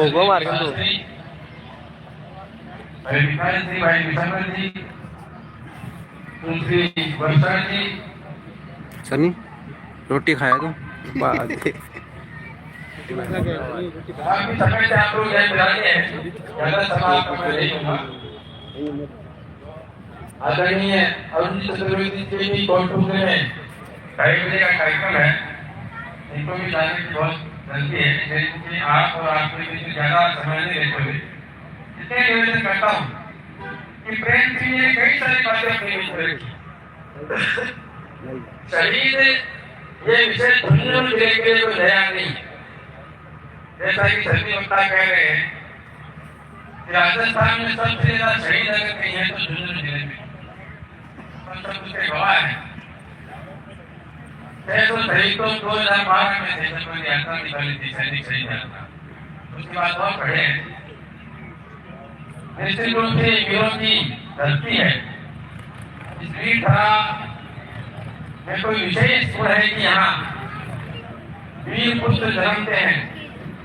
वो मार के तो भाई विशाल जी, तुलसी वर्षा जी। सनी रोटी खाया तुम बाद बाकी समय से आप लोग यह मिलानी है, ज्यादा सवाल का मैं नहीं दूंगा। आदरणीय अरुण चतुर्वेदी जी भी कोर्टरूम में 2:30 बजे का कार्यक्रम है, इनको भी जाने की बहुत जल्दी है, क्योंकि आप और आपके बीच ज्यादा समय नहीं लेते हुए इसलिए निवेदन करता हूँ कि प्रेम सिंह ने कई सारी बातें अपने बीच में रखी। शहीद ये विषय झुंझुनू जिले के लिए कोई नया नहीं, जैसा कि सभी वक्ता कह रहे हैं कि राजस्थान में सबसे ज्यादा शहीद अगर कहीं है तो झुंझुनू जिले में, हम सब उसके गवाह हैं। 600 शहीदों 2012 में देशभर यात्रा निकाली थी, सैनिक शहीद यात्रा। उसके बाद और पढ़े हैं, निश्चित रूप से वीरों की धरती है। इस वीर धरा में कोई विशेष गुण है कि यहाँ वीर पुत्र जन्मते हैं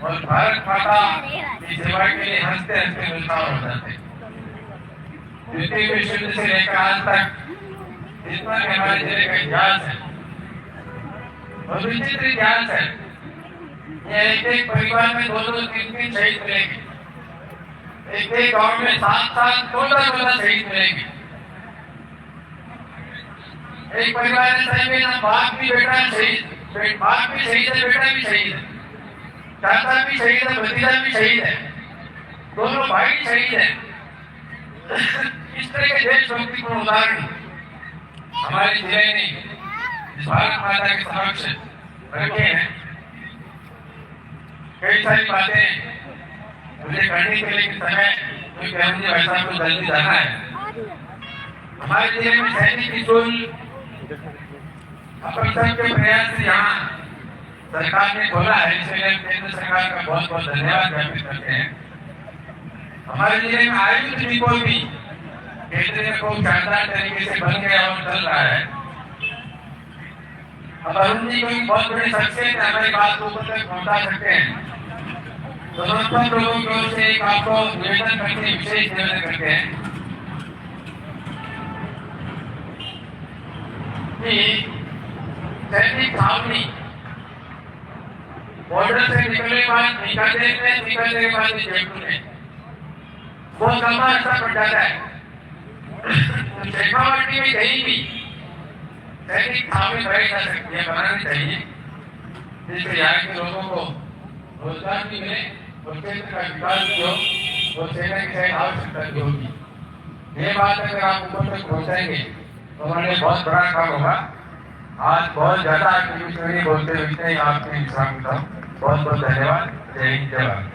और भारत माता की सेवा के लिए हंसते हंसते नुकसान हो जाते हैं। द्वितीय विश्व युद्ध से लेकर आज तक जितना भी हमारे जिले का इतिहास है और विचित्र इतिहास है। ये एक परिवार में 2-2, 3-3 शहीद मिलेंगे, एक गांव में 7-7, 14 शहीद मिलेंगे। एक परिवार ऐसा है ना, बाप भी बेटा शहीद, बाप भी शहीद है, बेटा भी शहीद है, चाचा भी शहीद है, भतीजा भी शहीद है, दोनों भाई शहीद है। इस तरह के देशभक्तिपूर्ण उदाहरण हमारे जिले ने भारत माता के समक्ष रखे हैं। कई सारी बातें मुझे करने के लिए समय, क्योंकि मुझे वैसा को जल्दी जाना है। हमारे जिले में सैनिक स्कूल अपन सबके प्रयास से यहाँ सरकार ने खोला है, इसलिए केंद्र सरकार का बहुत बहुत धन्यवाद ज्ञापित करते हैं। हमारे जिले में आयुष डिपो भी केंद्र में खूब शानदार तरीके से बन गया और चल रहा है। अब अरुण जी कोई बहुत बड़ी शख्सियत है, हमारी बात को ऊपर तक पहुंचा सकते हैं, तो सब लोगों की ओर से एक आपको निवेदन करके विशेष निवेदन करते हैं कि सैनिक छावनी बॉर्डर से निकलने के बाद जयपुर में बहुत लंबा रास्ता पड़ जाता है। शेखावाटी में कहीं भी सैनिक छावनी बनाई जा सकती है, बनानी चाहिए, जिससे यहाँ के लोगों को रोजगार भी मिले और क्षेत्र का विकास भी हो और सेना की शायद आवश्यकता भी होगी। ये बात अगर आप ऊपर तक पहुंचाएंगे तो हमारे बहुत बड़ा काम होगा। आज बहुत ज्यादा आपके विषय नहीं बोलते हुए इतने आपके विश्राम करता हूँ। बहुत बहुत धन्यवाद। जय हिंद, जय भारत।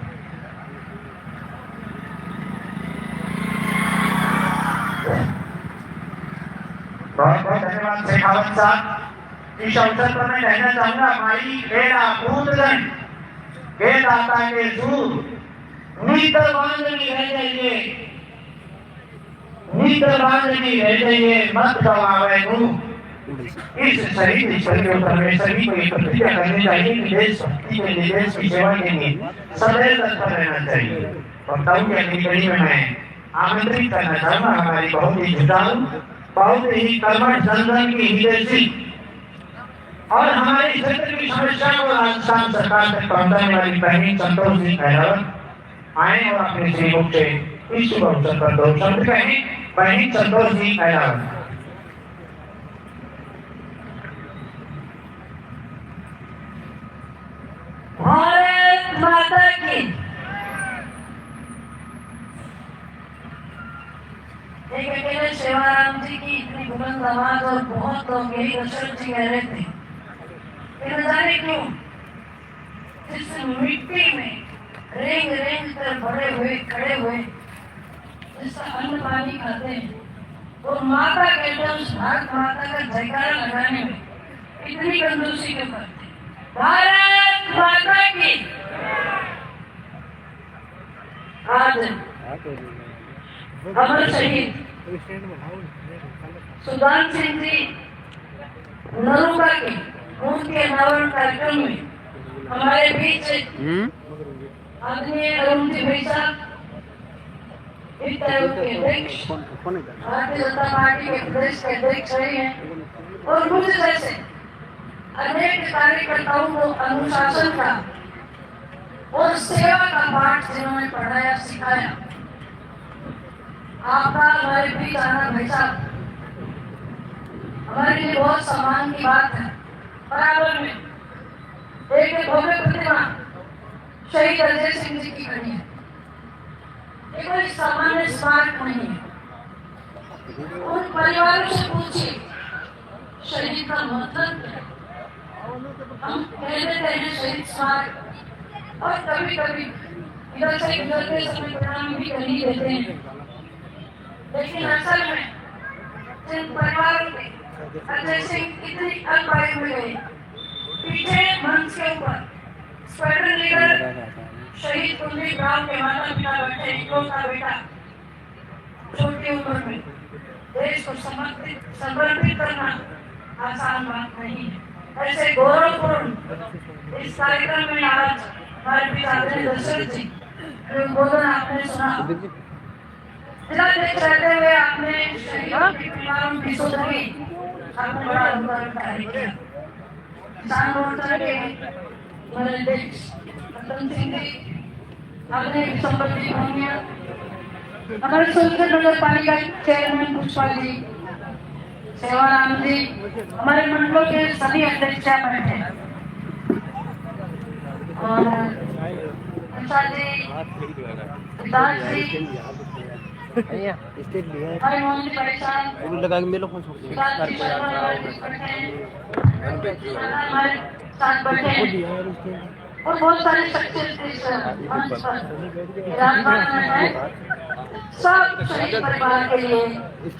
बहुत बहुत धन्यवाद शेखावत साहब। इस अवसर पर मैं कहना चाहूंगा, भाई बेड़ा पूतगन के दाता के सूर नित बांधनी रह जाइए, नित बांधनी रह जाइए, मत गवावे मुंह। इस शरीर ईश्वर के ऊपर में सभी को एक प्रतिज्ञा करनी चाहिए कि देश भक्ति के लिए, देश की सेवा के लिए सदैव तत्पर रहना चाहिए। वक्ताओं की अगली कड़ी में मैं आमंत्रित करना चाहूंगा हमारी बहुत ही जुटाऊ, बहुत ही कर्मठ जनता की हितैषी और हमारे क्षेत्र की समस्या को राजस्थान सरकार तक पहुंचाने वाली बहनी संतोष जी अहलावत आए और अपने श्री मुख से इस शुभ अवसर पर 2 शब्द कहें। बहनी संतोष जी अहलावत। भारत माता की। एक अकेले सेवाराम जी की इतनी बुलंद आवाज और बहुत लोग यही दशरथ जी कह रहे थे, न जाने क्यों जिस मिट्टी में रेंग रेंग कर बड़े हुए खड़े हुए जिसका अन्न पानी खाते हैं, वो माता कहते हैं, उस भारत माता का जयकारा लगाने में इतनी कंजूसी क्यों करते? भारत माता की। आज अमर शहीद सुदान सिंह जी नरूका के उनके अनावरण कार्यक्रम में हमारे बीच हम्म। आदरणीय अरुण जी भाई साहब, वित्त आयोग के अध्यक्ष, भारतीय जनता पार्टी के प्रदेश के अध्यक्ष रहे हैं और मुझे जैसे अनेक कार्यकर्ताओं को अनुशासन का और सेवा का पाठ जिन्होंने पढ़ाया सिखाया। आपका हमारे बीच आना भाई साहब हमारे लिए बहुत सम्मान की बात है। बराबर में एक भव्य प्रतिमा शहीद अजय सिंह जी की खड़ी है। ये कोई सामान्य स्मारक नहीं है। उन परिवारों से पूछिए शहीद का मतलब क्या है। हम कह देते हैं शहीद स्मारक और कभी कभी इधर से गुजरते समय प्रणाम भी कर ही देते हैं, लेकिन असल में जिन परिवारों के अजय सिंह इतनी अल्प आयु में गए, पीछे मंच के ऊपर स्क्वाड्रन लीडर शहीद कुलदीप राव के माता पिता बैठे, इकलौता बेटा छोटी उम्र में देश को समर्पित करना आसान बात नहीं है। ऐसे गौरवपूर्ण इस कार्यक्रम में आज हमारे पिता दशरथ जी बोलना आपने सुना। जिलाध्यक्ष रहते हुए आपने शहीदों के परिवारों की सुधरी आपने बड़ा उदाहरण कार्य किया। किसान मोर्चा के हमारे अध्यक्ष रतन सिंह जी, आपने संपत्ति भूमिया, हमारे सोनभद्र नगर पालिका चेयरमैन पुष्पा जी, सेवाराम जी, हमारे मंडलों के सभी अध्यक्ष बैठे और जी, सिद्धार्थ जी, हमारे मोहन जी परेशान लगा के मेरे को हमारे साथ बैठे हैं और बहुत सारे शख्सियत इस मंच पर विराजमान हैं। सब शहीद परिवार के लिए,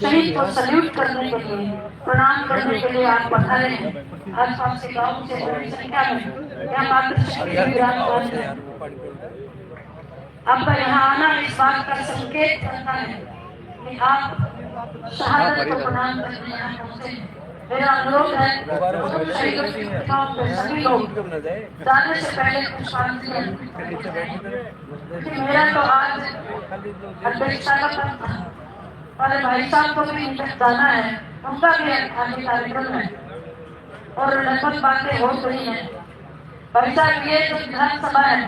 शहीद को सल्यूट करने के लिए, प्रणाम करने के लिए आप पधारे हैं। आसपास के गाँव से बड़ी संख्या में यहाँ मातृशक्ति विराजमान है। आपका यहाँ आना इस बात का संकेत करता है कि आप शहादत को प्रणाम करने यहाँ पहुँचे हैं। मेरा अनुरोध है शहीदों की प्रतिमाओं पे सभी लोग जाने से पहले पुष्पांजलि अर्पित करें। मेरा तो आज अध्यक्षता का पद था और भाई साहब को भी जाना है, उनका भी आगे कार्यक्रम है और लगभग बातें हो गई हैं। भाई साहब ये जो विधानसभा है,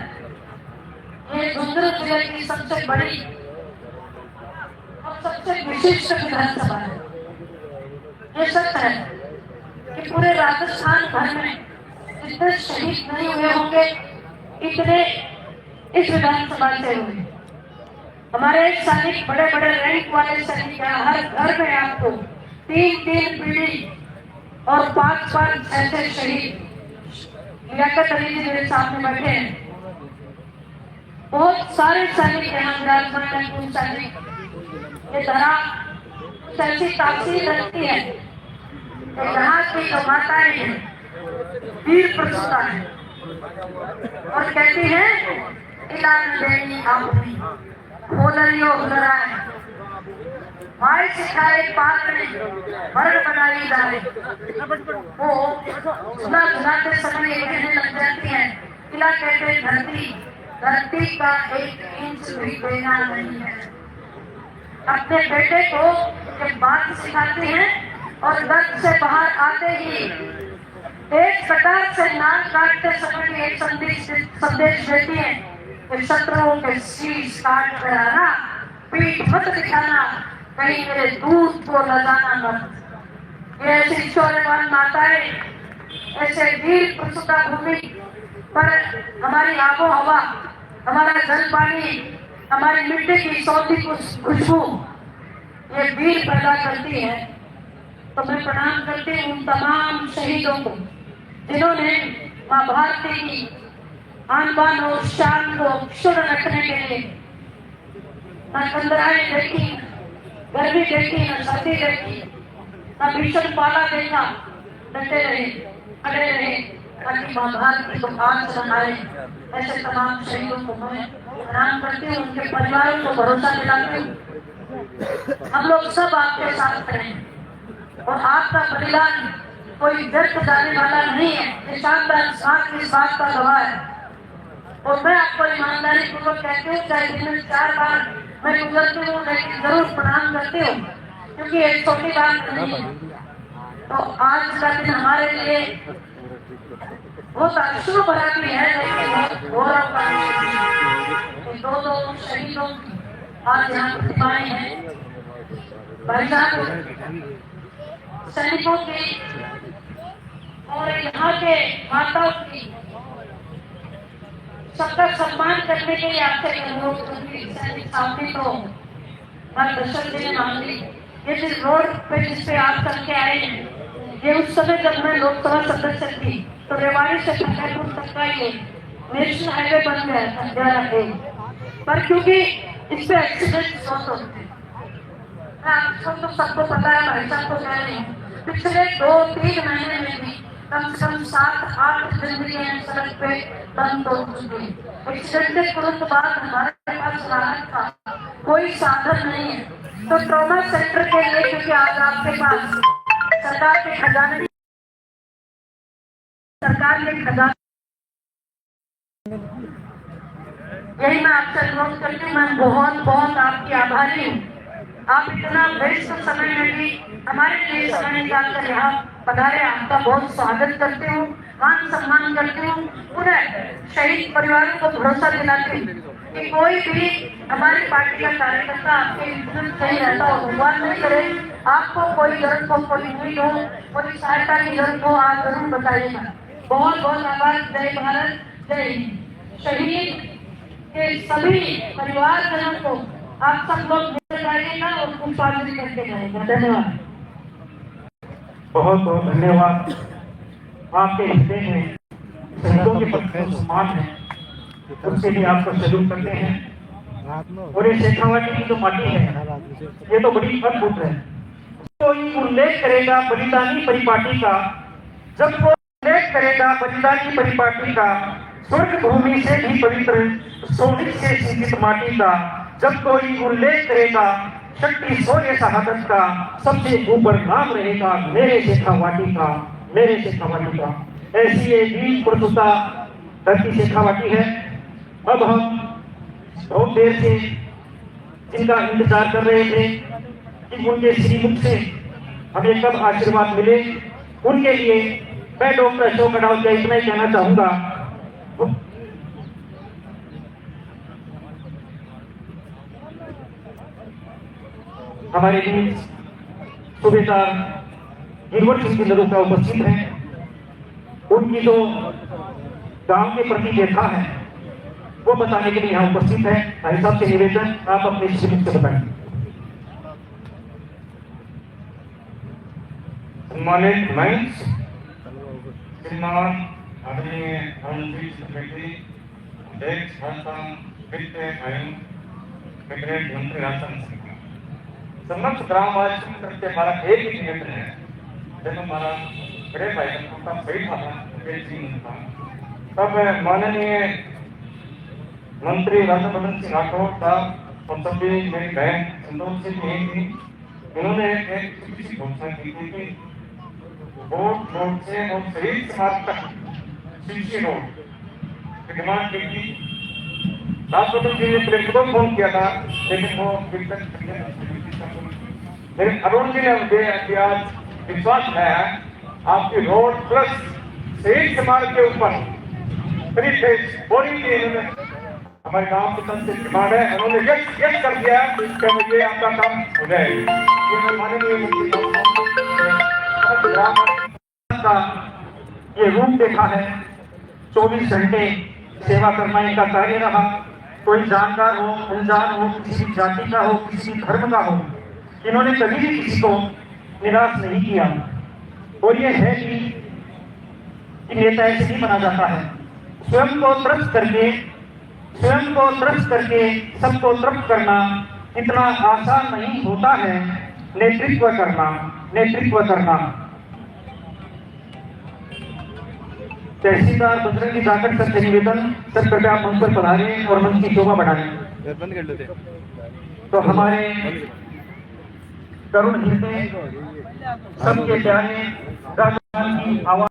ये झुंझुनू जिले की सबसे बड़ी और सबसे विशिष्ट विधानसभा है। ये सच है कि पूरे राजस्थान भर में जितने शहीद नहीं हुए होंगे इतने इस विधानसभा से हुए। हमारे सैनिक बड़े बड़े रैंक वाले सैनिक हैं, हर घर में आपको 3-3 पीढ़ी और 5-5 ऐसे शहीद लियाकत अली जी मेरे सामने बैठे हैं। बहुत सारे सैनिक यहाँ विराजमान हैं। सैनिक ये धरा ऐसी तासीर रखती है कि यहाँ की जो माताएं हैं वीर प्रसूता है और कहती है इलान देनी आपनी होलरियो हुलराए भाई सिखाए पात्र वर्ग बनाई जाए। वो सुना सुनाते समय ये कहने लग जाती है, किला कहते धरती का 1 इंच भी देना नहीं है। अपने बेटे को एक बात सिखाती हैं और घर से बाहर आते ही एक कटार से नाक काटते समय एक संदेश देती है कि शत्रुओं के शीश काट कर आना, पीठ मत दिखाना, कहीं मेरे दूध को लगाना मत। ये ऐसी शौर्यवान माताएं, ऐसे वीर प्रसूता भूमि पर हमारी आबो हवा, हमारा जल पानी, हमारी मिट्टी की सौंधी खुशबू ये वीर पैदा करती है। तो मैं प्रणाम करती हूँ उन तमाम शहीदों को जिन्होंने माँ भारती की आन बान और शान को क्षुण रखने के लिए न कंदराएं देखी, गर्मी देखी, न सर्दी देखी, न भीषण पाला देखा, डटे रहे, खड़े रहे ताकि माँ भारती को आग बनाए। ऐसे तमाम शहीदों को मैं प्रणाम करती हूँ, उनके परिवारों को भरोसा दिलाती हूँ हम लोग सब आपके साथ खड़े हैं और आपका बलिदान कोई व्यर्थ जाने वाला नहीं है। ये शानदार साथ इस बात का गवाह है। और मैं आपको ईमानदारी पूर्वक कहती हूँ, चाहे दिन में 4 बार मैं गुजरती हूँ, लेकिन जरूर प्रणाम करती हूँ, क्योंकि एक छोटी बात नहीं है। तो आज का दिन हमारे लिए बहुत अश्रु भरा भी है, लेकिन बहुत गौरव का विषय। दो शहीदों की आज यहाँ प्रतिमाएं हैं। भाई साहब, सैनिकों की और यहाँ के माताओं की सबका सम्मान करने के लिए आपसे अनुरोध करूंगी। सैनिक सामने तो दर्शक जी ने मांग ली। ये जिस रोड पे जिस पे आप करके आए हैं, ये उस समय जब मैं लोकसभा सदस्य थी तो रेवाड़ी से फतेहपुर तक का ये नेशनल हाईवे बन गया था। पर क्योंकि इस पे एक्सीडेंट बहुत होते हैं, आपको तो सबको पता है, भाई साहब को कह रही हूँ, पिछले 2-3 महीने में भी कम से कम 7-8 जिंदगियां सड़क पे बंद हो चुकी है। एक्सीडेंट के तुरंत बाद हमारे पास राहत का कोई साधन नहीं है। तो ट्रॉमा सेंटर के लिए, क्योंकि आज आपके पास सरकार के खजाने यही मैं आपसे अनुरोध करती हूँ। मैं बहुत बहुत आपकी आभारी हूँ। आप इतना व्यस्त समय में भी हमारे लिए समय निकालकर यहाँ पधारे, आपका बहुत स्वागत करती हूँ, मान सम्मान करती हूँ। पुनः शहीद परिवारों को भरोसा दिलाती हूँ कि कोई भी हमारी पार्टी का कार्यकर्ता आपके विरुद्ध नहीं रहता हो। भगवान नहीं करे आपको कोई जरूरत हो, कोई उम्मीद हो, कोई सहायता की जरूरत हो, आप जरूर बताइएगा। बहुत बहुत आभार। जय भारत, जय हिंद। शहीद के सभी परिवारजनों को आप सब लोग मिल जाइएगा और पुष्पांजलि करके जाएगा। धन्यवाद। बहुत बहुत धन्यवाद। आपके हृदय में शहीदों के प्रति सम्मान है, उसके लिए आपको सैल्यूट करते हैं। और ये शेखावाटी की जो माटी है, ये तो बड़ी अद्भुत है। कोई उल्लेख करेगा बलिदानी परिपाटी का, जब कोई उल्लेख करेगा बलिदानी परिपाटी का, स्वर्ग भूमि से भी पवित्र सोने से सींचित माटी का, जब कोई उल्लेख करेगा शक्ति शौर्य शहादत का, सबसे ऊपर नाम रहेगा मेरे शेखावाटी का, मेरे शेखावाटी का। ऐसी ये वीर प्रसुता धरती शेखावाटी है। अब हम बहुत देर से जिनका इंतजार कर रहे थे कि उनके श्रीमुख से हमें कब आशीर्वाद मिले, उनके लिए मैं डॉक्टर अशोक अडालजा इतना ही कहना चाहूंगा। हमारे बीच सूबेदार गिरवर सिंह की नरूका उपस्थित है। उनकी जो गांव के प्रति व्यथा है वो बताने के लिए यहाँ उपस्थित है। भाई साहब से निवेदन, आप अपने श्रीमुख से बताएं। सम्मानित मंच, श्रीमान आदरणीय मंत्री सेक्रेटरी, अध्यक्ष भाषण वित्त आयोग कैबिनेट मंत्री राशन सिंह, समस्त ग्रामवासियों की तरफ से हमारा एक ही निवेदन है। जब हमारा बड़े भाई का सही था तब माननीय मंत्री राधाबोधन सिंह राठौर साहब और सभी मेरी बहन संतोष सिंह यही थी, उन्होंने एक छोटी सी घोषणा की थी कि बोर्ड रोड से और शहीद समाज तक सीसी रोड की डिमांड की थी। राष्ट्रपति जी ने पहले खुद फोन किया था, लेकिन वो लेकिन अरुण जी ने मुझे आज विश्वास है आपकी रोड प्लस शहीद समाज के ऊपर बोरी की हमारे गांव की संत डिमांड है। उन्होंने यस कर दिया कि मुझे आपका काम हो जाएगा। ये माननीय का ये रूप देखा है। 24 घंटे सेवा करना इनका कार्य रहा। कोई जानकार हो, अनजान हो, किसी जाति का हो, किसी धर्म का हो, इन्होंने कभी भी किसी को निराश नहीं किया। और ये है कि नेता ऐसे नहीं बना जाता है। स्वयं को तृप्त करके सबको तृप्त करना इतना आसान नहीं होता है। नेतृत्व करना तहसीलदार बजरंगी जाकर सर से निवेदन, सर कृपया आप मंच पर पधारें और मंच की शोभा बढ़ाएं। तो हमारे करुण हृदय सबके प्यारे राजस्थान की आवाज